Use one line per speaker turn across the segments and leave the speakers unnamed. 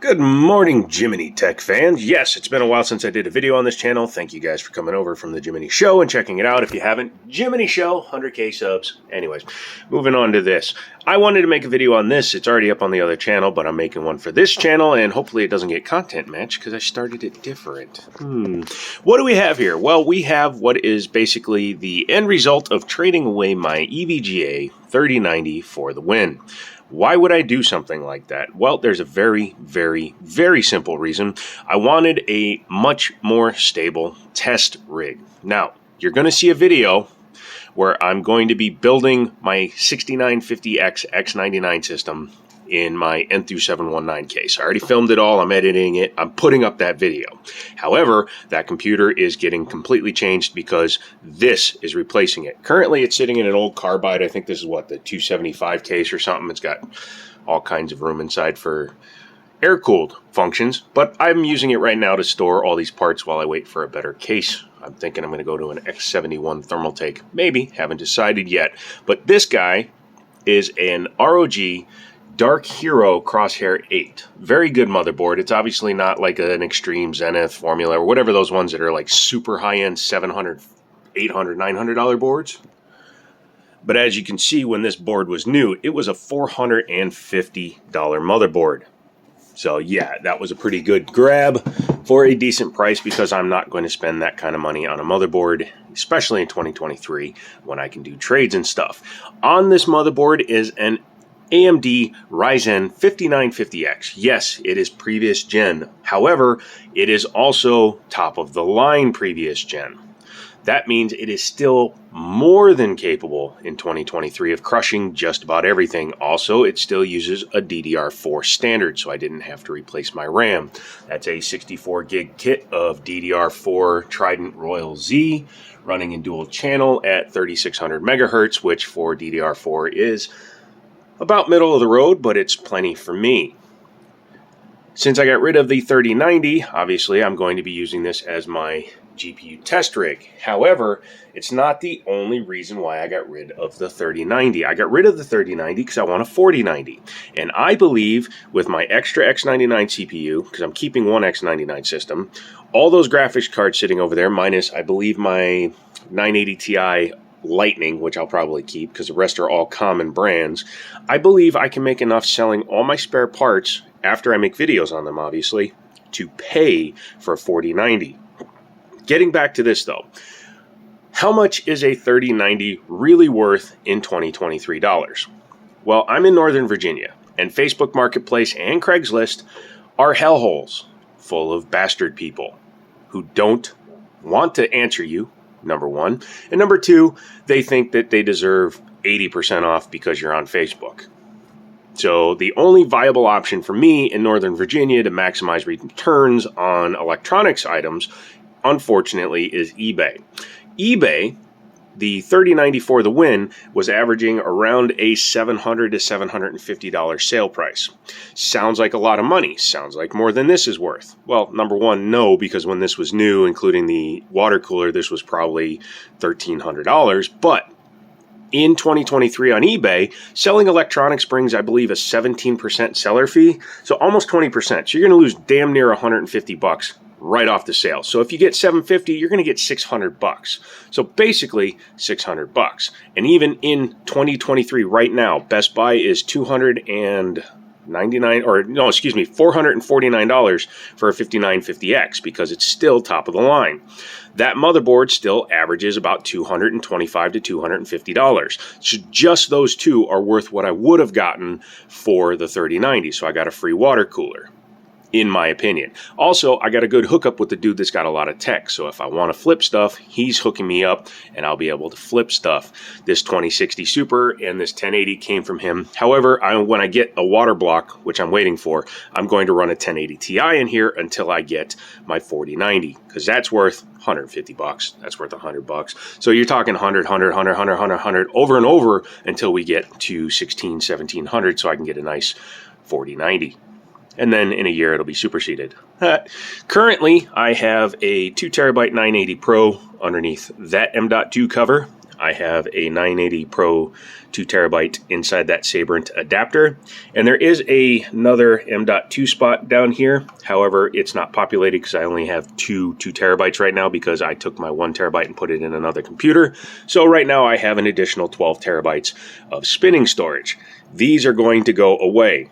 Good morning, Jiminy Tech fans. Yes, it's been a while since I did a video on this channel. Thank you guys for coming over from the Jiminy Show and checking it out. If you haven't, Jiminy Show, 100K subs. Anyways, moving on to this. I wanted to make a video on this. It's already up on the other channel, but I'm making one for this channel, and hopefully it doesn't get content matched because I started it different. What do we have here? Well, we have what is basically the end result of trading away my EVGA 3090 for the win. Why would I do something like that? Well, there's a very, very, very simple reason. I wanted a much more stable test rig. Now, you're going to see a video where I'm going to be building my 6950X X99 system in my Enthoo 719 case. I already filmed it all. I'm editing it. I'm putting up that video. However, that computer is getting completely changed because this is replacing it. Currently, it's sitting in an old Carbide. I think this is what, the 275 case or something. It's got all kinds of room inside for air-cooled functions, but I'm using it right now to store all these parts while I wait for a better case. I'm thinking I'm going to go to an X71 Thermaltake. Maybe. Haven't decided yet. But this guy is an ROG Dark Hero Crosshair 8. Very good motherboard. It's obviously not like an Extreme Zenith Formula or whatever those ones that are like super high-end $700, $800, $900 boards. But as you can see, when this board was new, it was a $450 motherboard. So yeah, that was a pretty good grab for a decent price because I'm not going to spend that kind of money on a motherboard, especially in 2023 when I can do trades and stuff. On this motherboard is an AMD Ryzen 5950X. Yes, it is previous gen. However, it is also top of the line previous gen. That means it is still more than capable in 2023 of crushing just about everything. Also, it still uses a DDR4 standard, so I didn't have to replace my RAM. That's a 64 gig kit of DDR4 Trident Royal Z running in dual channel at 3600 megahertz, which for DDR4 is about middle of the road, but it's plenty for me. Since I got rid of the 3090, obviously I'm going to be using this as my GPU test rig. However, it's not the only reason why I got rid of the 3090. I got rid of the 3090 because I want a 4090. And I believe with my extra X99 CPU, because I'm keeping one X99 system, all those graphics cards sitting over there, minus I believe my 980 Ti Lightning, which I'll probably keep because the rest are all common brands, I believe I can make enough selling all my spare parts after I make videos on them, obviously, to pay for a 4090. Getting back to this though, how much is a 3090 really worth in 2023 dollars? Well, I'm in Northern Virginia, and Facebook Marketplace and Craigslist are hellholes full of bastard people who don't want to answer you, number one, and number two, they think that they deserve 80% off because you're on Facebook. So the only viable option for me in Northern Virginia to maximize returns on electronics items, unfortunately, is eBay. eBay, the 3090 for the win, was averaging around a $700 to $750 sale price. Sounds like a lot of money. Sounds like more than this is worth. Well, number one, no, because when this was new, including the water cooler, this was probably $1,300. But in 2023 on eBay, selling electronics brings, I believe, a 17% seller fee. So almost 20%. So you're going to lose damn near $150 right off the sale. So if you get $750, you're going to get $600. So basically $600. And even in 2023 right now, Best Buy is $449 for a 5950X because it's still top of the line. That motherboard still averages about $225 to $250. So just those two are worth what I would have gotten for the 3090. So I got a free water cooler, in my opinion. Also, I got a good hookup with the dude that's got a lot of tech. So if I want to flip stuff, he's hooking me up and I'll be able to flip stuff. This 2060 Super and this 1080 came from him. However, when I get a water block, which I'm waiting for, I'm going to run a 1080 Ti in here until I get my 4090 because that's worth $150. That's worth $100. So you're talking 100 over and over until we get to 1700 so I can get a nice 4090. And then in a year it'll be superseded. Currently, I have a 2TB 980 Pro underneath that M.2 cover. I have a 980 Pro 2 terabyte inside that Sabrent adapter, and there is another M.2 spot down here. However, it's not populated because I only have two 2 terabytes right now because I took my 1 terabyte and put it in another computer. So right now I have an additional 12 terabytes of spinning storage. These are going to go away.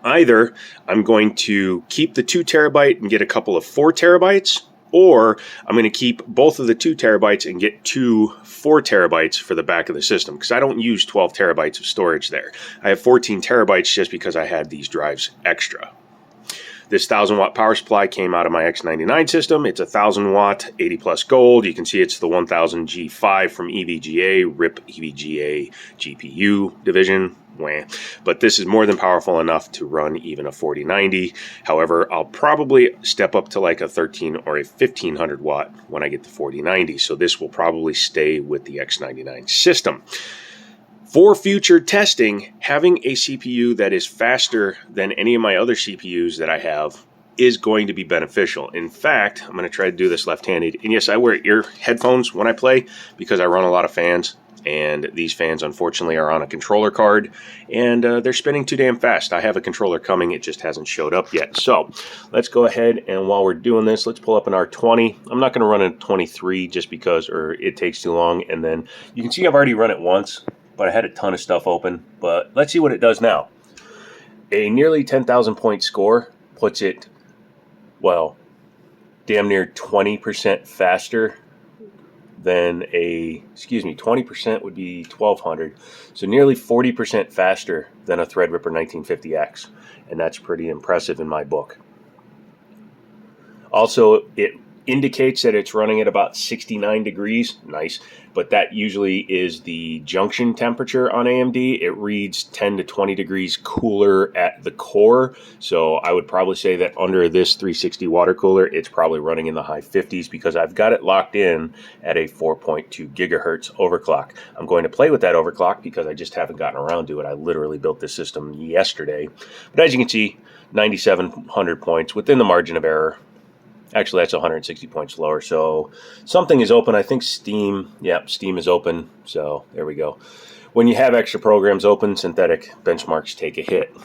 Either I'm going to keep the 2 terabyte and get a couple of 4 terabytes, or I'm going to keep both of the 2 terabytes and get 2 4 terabytes for the back of the system, because I don't use 12 terabytes of storage there. I have 14 terabytes just because I had these drives extra. This 1000 watt power supply came out of my X99 system. It's a 1000 watt, 80 plus gold. You can see it's the 1000 G5 from EVGA, RIP EVGA GPU division. Wah. But this is more than powerful enough to run even a 4090. However, I'll probably step up to like a 13 or a 1500 watt when I get the 4090. So this will probably stay with the X99 system. For future testing, having a CPU that is faster than any of my other CPUs that I have is going to be beneficial. In fact, I'm going to try to do this left-handed. And yes, I wear ear headphones when I play because I run a lot of fans. And these fans, unfortunately, are on a controller card, and they're spinning too damn fast. I have a controller coming. It just hasn't showed up yet. So let's go ahead, and while we're doing this, let's pull up an R20. I'm not going to run a 23 just because it takes too long. And then you can see I've already run it once, but I had a ton of stuff open. But let's see what it does now. A nearly 10,000 point score puts it, well, damn near 20% faster than 20% would be 1200. So nearly 40% faster than a Threadripper 1950X. And that's pretty impressive in my book. Also, it indicates that it's running at about 69 degrees. Nice. But that usually is the junction temperature on AMD. It reads 10 to 20 degrees cooler at the core. So I would probably say that under this 360 water cooler, it's probably running in the high 50s because I've got it locked in at a 4.2 gigahertz overclock. I'm going to play with that overclock because I just haven't gotten around to it. I literally built this system yesterday. But as you can see, 9,700 points within the margin of error. Actually, that's 160 points lower, so something is open. I think Steam, Steam is open, so there we go. When you have extra programs open, synthetic benchmarks take a hit.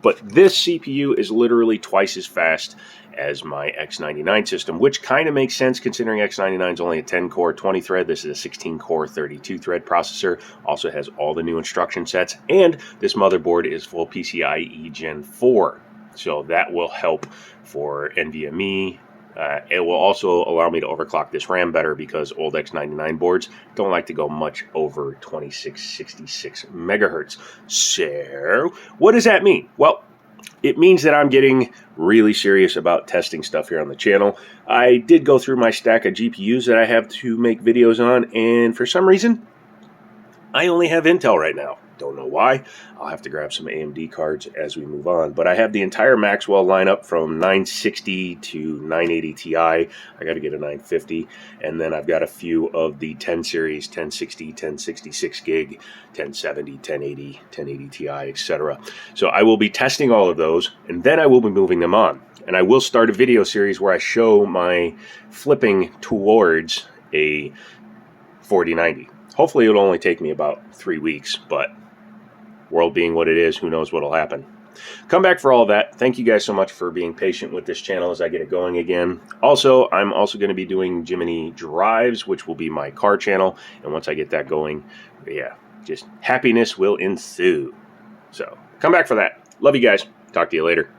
But this CPU is literally twice as fast as my X99 system, which kind of makes sense considering X99 is only a 10-core, 20-thread. This is a 16-core, 32-thread processor. Also has all the new instruction sets, and this motherboard is full PCIe Gen 4, so that will help for NVMe. It will also allow me to overclock this RAM better because old X99 boards don't like to go much over 2666 megahertz. So what does that mean? Well, it means that I'm getting really serious about testing stuff here on the channel. I did go through my stack of GPUs that I have to make videos on, and for some reason, I only have Intel right now. Don't know why. I'll have to grab some AMD cards as we move on. But I have the entire Maxwell lineup from 960 to 980 Ti. I got to get a 950. And then I've got a few of the 10 series, 1060, 1066 gig, 1070, 1080, 1080 Ti, etc. So I will be testing all of those, and then I will be moving them on. And I will start a video series where I show my flipping towards a 4090. Hopefully it'll only take me about 3 weeks, but world being what it is, who knows what'll happen. Come back for all of that. Thank you guys so much for being patient with this channel as I get it going again. Also, I'm also going to be doing Jiminy Drives, which will be my car channel. And once I get that going, just happiness will ensue. So come back for that. Love you guys. Talk to you later.